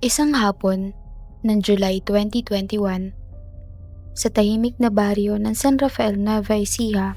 Isang hapon ng July 2021, sa tahimik na baryo ng San Rafael, Nueva Ecija,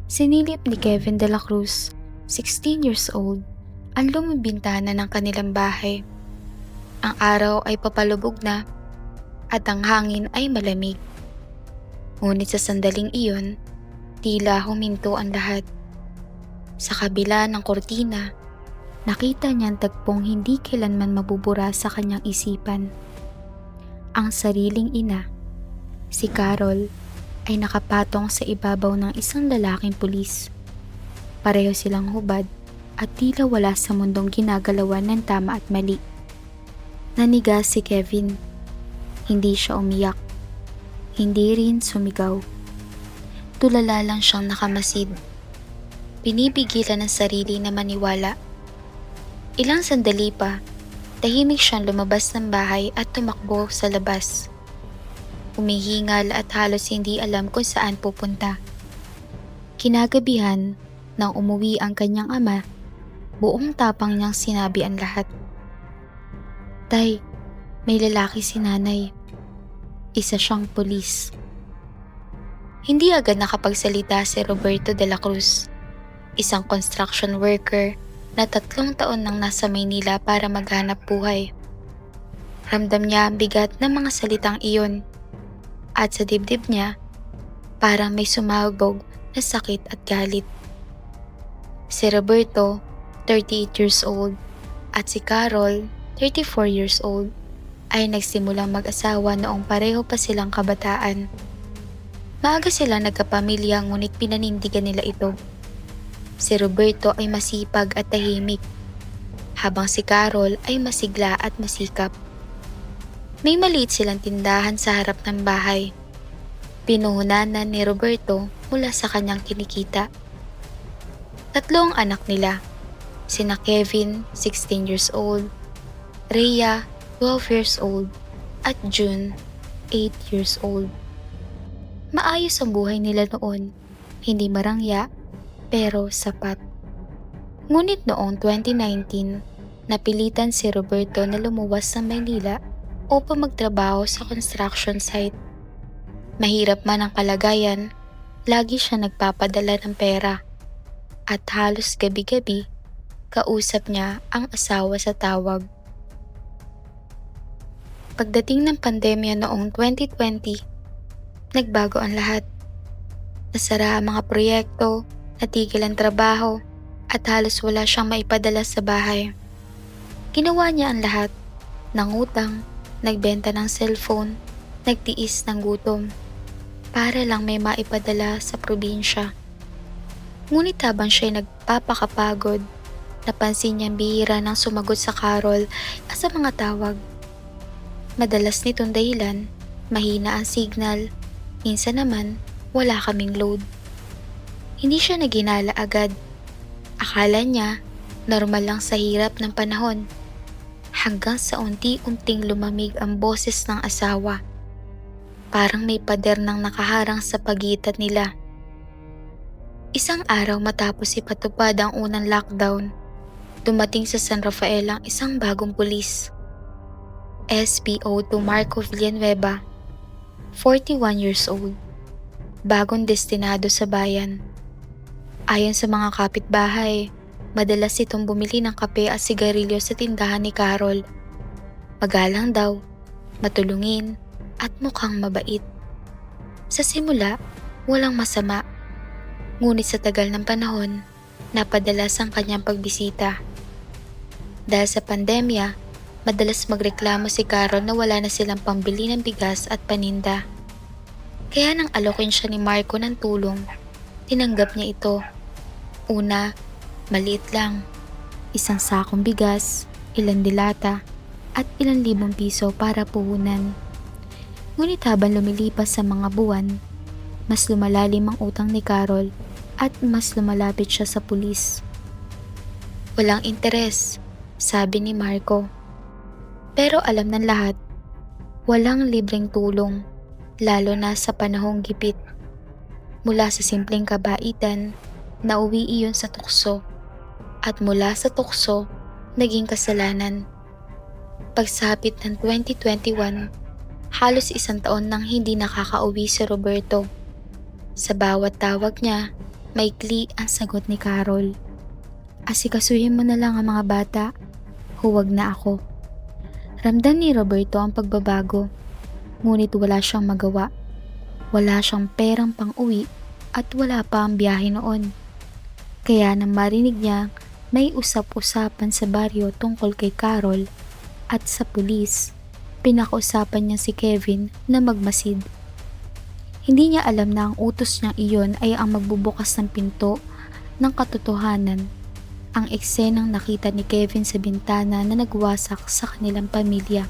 sinilip ni Kevin de la Cruz, 16 years old, ang lumang bintana ng kanilang bahay. Ang araw ay papalubog na at ang hangin ay malamig. Ngunit sa sandaling iyon, tila huminto ang lahat. Sa kabila ng kortina, nakita niyang tagpong hindi kailanman mabubura sa kanyang isipan. Ang sariling ina, si Carol, ay nakapatong sa ibabaw ng isang lalaking pulis. Pareho silang hubad at tila wala sa mundong ginagalawan ng tama at mali. Nanigas si Kevin. Hindi siya umiyak. Hindi rin sumigaw. Tulala lang siyang nakamasid. Pinipigilan ng sarili na maniwala. Ilang sandali pa, tahimik siyang lumabas ng bahay at tumakbo sa labas. Humihingal at halos hindi alam kung saan pupunta. Kinagabihan, nang umuwi ang kanyang ama, buong tapang niyang sinabi ang lahat. "Tay, may lalaki si nanay. Isa siyang pulis." Hindi agad nakapagsalita si Roberto de la Cruz, isang construction worker na 3 taon nang nasa Maynila para maghanap buhay. Ramdam niya ang bigat ng mga salitang iyon at sa dibdib niya parang may sumabog na sakit at galit. Si Roberto, 38 years old, at si Carol, 34 years old, ay nagsimulang mag-asawa noong pareho pa silang kabataan. Maaga silang nagkapamilya ngunit pinanindigan nila ito. Si Roberto ay masipag at tahimik, habang si Carol ay masigla at masikap. May maliit silang tindahan sa harap ng bahay. Pinuhunanan ni Roberto mula sa kanyang kinikita. 3 ang anak nila, sina Kevin, 16 years old, Rhea, 12 years old, at June, 8 years old. Maayos ang buhay nila noon, hindi marangya, pero sapat. Ngunit noong 2019, napilitan si Roberto na lumuwas sa Maynila upang magtrabaho sa construction site. Mahirap man ang kalagayan, lagi siya nagpapadala ng pera. At halos gabi-gabi, kausap niya ang asawa sa tawag. Pagdating ng pandemya noong 2020, nagbago ang lahat. Nasara ang mga proyekto, natigil ang trabaho, at halos wala siyang maipadala sa bahay. Ginawa niya ang lahat, nangutang, nagbenta ng cellphone, nagtiis ng gutom, para lang may maipadala sa probinsya. Ngunit habang siya'y nagpapakapagod, napansin niyang bihira nang sumagot sa Carol at sa mga tawag. Madalas nitong dahilan, mahina ang signal, minsan naman wala kaming load. Hindi siya naginala agad. Akala niya normal lang sa hirap ng panahon, hanggang sa unti-unting lumamig ang boses ng asawa. Parang may pader nang nakaharang sa pagitan nila. Isang araw matapos ipatupad ang unang lockdown, dumating sa San Rafael ang isang bagong pulis. SPO2 Marco Villanueva, 41 years old, bagong destinado sa bayan. Ayon sa mga kapitbahay, madalas itong bumili ng kape at sigarilyo sa tindahan ni Carol. Magalang daw, matulungin, at mukhang mabait. Sa simula, walang masama. Ngunit sa tagal ng panahon, napadalas ang kanyang pagbisita. Dahil sa pandemya, madalas magreklamo si Carol na wala na silang pambili ng bigas at paninda. Kaya nang alokin siya ni Marco ng tulong, tinanggap niya ito. Una, maliit lang. Isang sakong bigas, ilang dilata, at ilang libong piso para puhunan. Ngunit habang lumilipas sa mga buwan, mas lumalalim ang utang ni Carol at mas lumalapit siya sa pulis. Walang interes, sabi ni Marco. Pero alam ng lahat, walang libreng tulong, lalo na sa panahong gipit. Mula sa simpleng kabaitan, nauwi iyon sa tukso, at mula sa tukso, naging kasalanan. Pagsapit ng 2021, halos isang taon nang hindi nakakauwi si Roberto. Sa bawat tawag niya, maikli ang sagot ni Carol. Asikasuhin mo na lang ang mga bata, huwag na ako. Ramdam ni Roberto ang pagbabago, ngunit wala siyang magawa. Wala siyang perang pang-uwi at wala pa ang biyahe noon. Kaya nang marinig niya may usap-usapan sa baryo tungkol kay Carol at sa pulis, pinakausapan niya si Kevin na magmasid. Hindi niya alam na ang utos niyang iyon ay ang magbubukas ng pinto ng katotohanan, ang eksenang nakita ni Kevin sa bintana na nagwasak sa kanilang pamilya.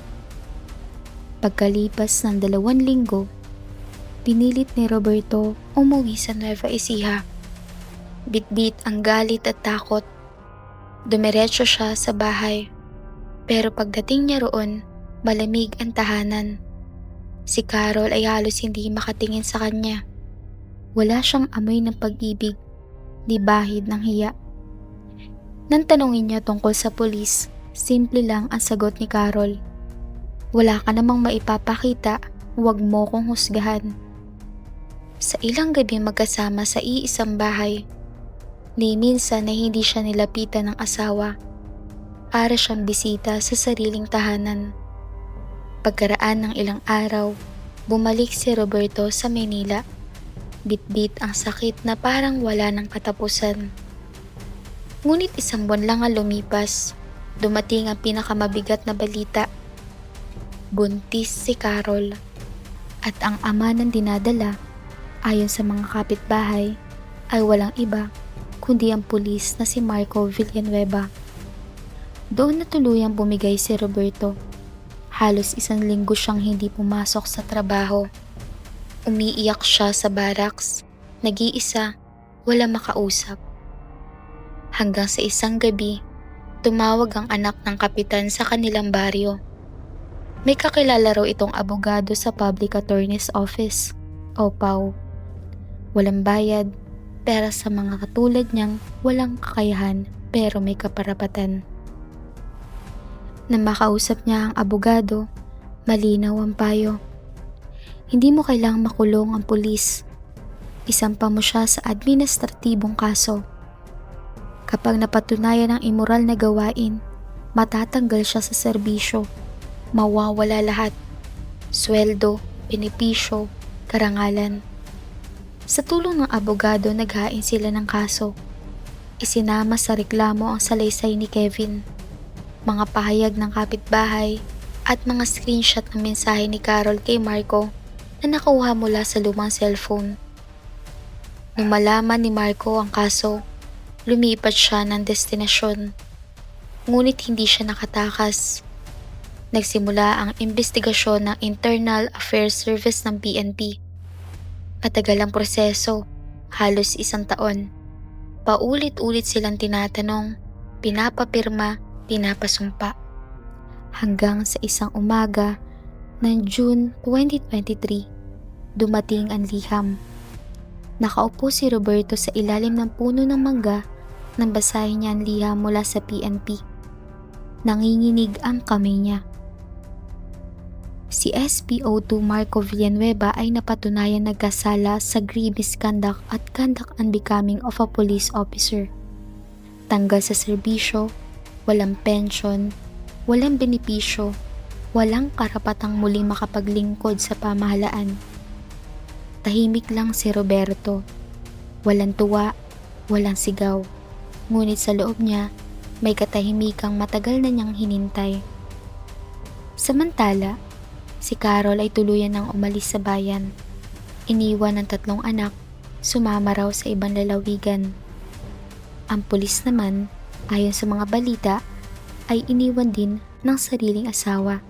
Pagkalipas ng 2 linggo, pinilit ni Roberto umuwi sa Nueva Ecija. Bitbit ang galit at takot. Dumiretso siya sa bahay. Pero pagdating niya roon, malamig ang tahanan. Si Carol ay halos hindi makatingin sa kanya. Wala siyang amoy ng pag-ibig, di bahid ng hiya. Nang tanungin niya tungkol sa pulis, simple lang ang sagot ni Carol. Wala ka namang maipapakita, huwag mo kong husgahan. Sa ilang gabi magkasama sa iisang bahay, ni minsan na hindi siya nilapitan ng asawa, para siyang bisita sa sariling tahanan. Pagkaraan ng ilang araw, bumalik si Roberto sa Maynila. Bitbit ang sakit na parang wala ng katapusan. Ngunit 1 buwan lang ang lumipas, dumating ang pinakamabigat na balita. Buntis si Carol, at ang ama ng dinadala, ayon sa mga kapitbahay, ay walang iba kundi ang pulis na si Marco Villanueva. Doon na tuluyang bumigay si Roberto. Halos 1 linggo siyang hindi pumasok sa trabaho. Umiiyak siya sa barracks, nag-iisa, wala makausap. Hanggang sa isang gabi, tumawag ang anak ng kapitan sa kanilang baryo. May kakilala raw itong abogado sa Public Attorney's Office, o PAO. Walang bayad, pero sa mga katulad niyang walang kakayahan pero may kaparapatan. Nang makausap niya ang abogado, malinaw ang payo. Hindi mo kailangang makulong ang pulis. Isampa mo siya sa administratibong kaso. Kapag napatunayan ang immoral na gawain, matatanggal siya sa serbisyo. Mawawala lahat. Sweldo, benepisyo, karangalan. Sa tulong ng abogado, naghain sila ng kaso. Isinama sa reklamo ang salaysay ni Kevin, mga pahayag ng kapitbahay at mga screenshot ng mensahe ni Carol kay Marco na nakuha mula sa lumang cellphone. Nung malaman ni Marco ang kaso, lumipat siya ng destinasyon. Ngunit hindi siya nakatakas. Nagsimula ang investigasyon ng Internal Affairs Service ng PNP. Matagal ang proseso, halos 1 taon. Paulit-ulit silang tinatanong, pinapapirma, pinapasumpa. Hanggang sa isang umaga ng June 2023, dumating ang liham. Nakaupo si Roberto sa ilalim ng puno ng mangga nang basahin niya ang liham mula sa PNP. Nanginginig ang kamay niya. Si SPO2 Marco Villanueva ay napatunayan nagkasala sa grave misconduct at conduct unbecoming of a police officer. Tanggal sa serbisyo, walang pensyon, walang benepisyo, walang karapatang muling makapaglingkod sa pamahalaan. Tahimik lang si Roberto. Walang tuwa, walang sigaw. Ngunit sa loob niya, may katahimikang matagal na niyang hinintay. Samantala, si Carol ay tuluyan ng umalis sa bayan. Iniwan ng 3 anak, sumama raw sa ibang lalawigan. Ang pulis naman, ayon sa mga balita, ay iniwan din ng sariling asawa.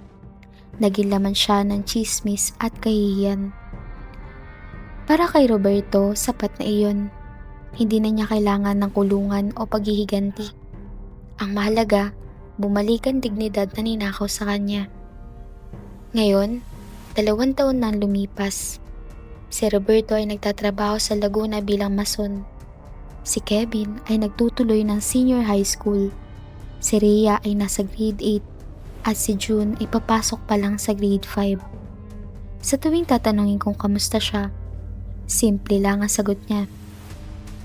Naging laman siya ng tsismis at kahihiyan. Para kay Roberto, sapat na iyon. Hindi na niya kailangan ng kulungan o paghihiganti. Ang mahalaga, bumalik ang dignidad na ninakaw sa kanya. Ngayon, 2 taon na lumipas. Si Roberto ay nagtatrabaho sa Laguna bilang mason. Si Kevin ay nagtutuloy ng senior high school. Si Rhea ay nasa grade 8. at si June ay papasok pa lang sa grade 5. Sa tuwing tatanungin kung kamusta siya, simple lang ang sagot niya.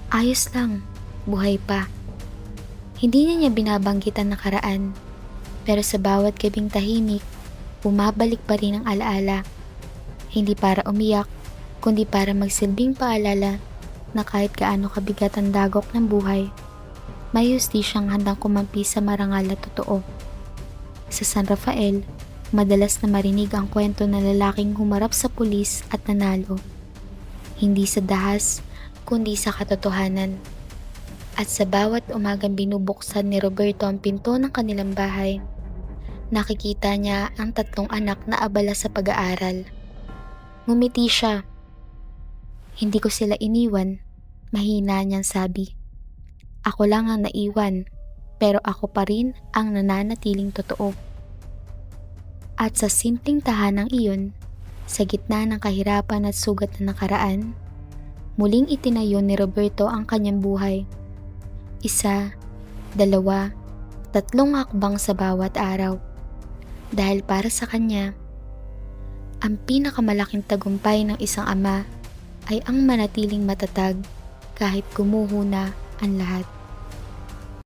Ayos lang, buhay pa. Hindi niya binabanggit ang nakaraan, pero sa bawat gabing tahimik, bumabalik pa rin ang alaala. Hindi para umiyak, kundi para magsilbing paalala na kahit gaano kabigat ang dagok ng buhay, may hustisyang handang kumampi sa marangal na totoo. Sa San Rafael, madalas na marinig ang kwento ng lalaking humarap sa pulis at nanalo. Hindi sa dahas, kundi sa katotohanan. At sa bawat umagang binubuksan ni Roberto ang pinto ng kanilang bahay, nakikita niya ang 3 anak na abala sa pag-aaral. Ngumiti siya. Hindi ko sila iniwan, mahina niyang sabi. Ako lang ang naiwan, pero ako pa rin ang nananatiling totoo. At sa simpleng tahanang iyon, sa gitna ng kahirapan at sugat na nakaraan, muling itinayo ni Roberto ang kanyang buhay. 1, 2, 3 hakbang sa bawat araw. Dahil para sa kanya, ang pinakamalaking tagumpay ng isang ama ay ang manatiling matatag kahit gumuho na ang lahat.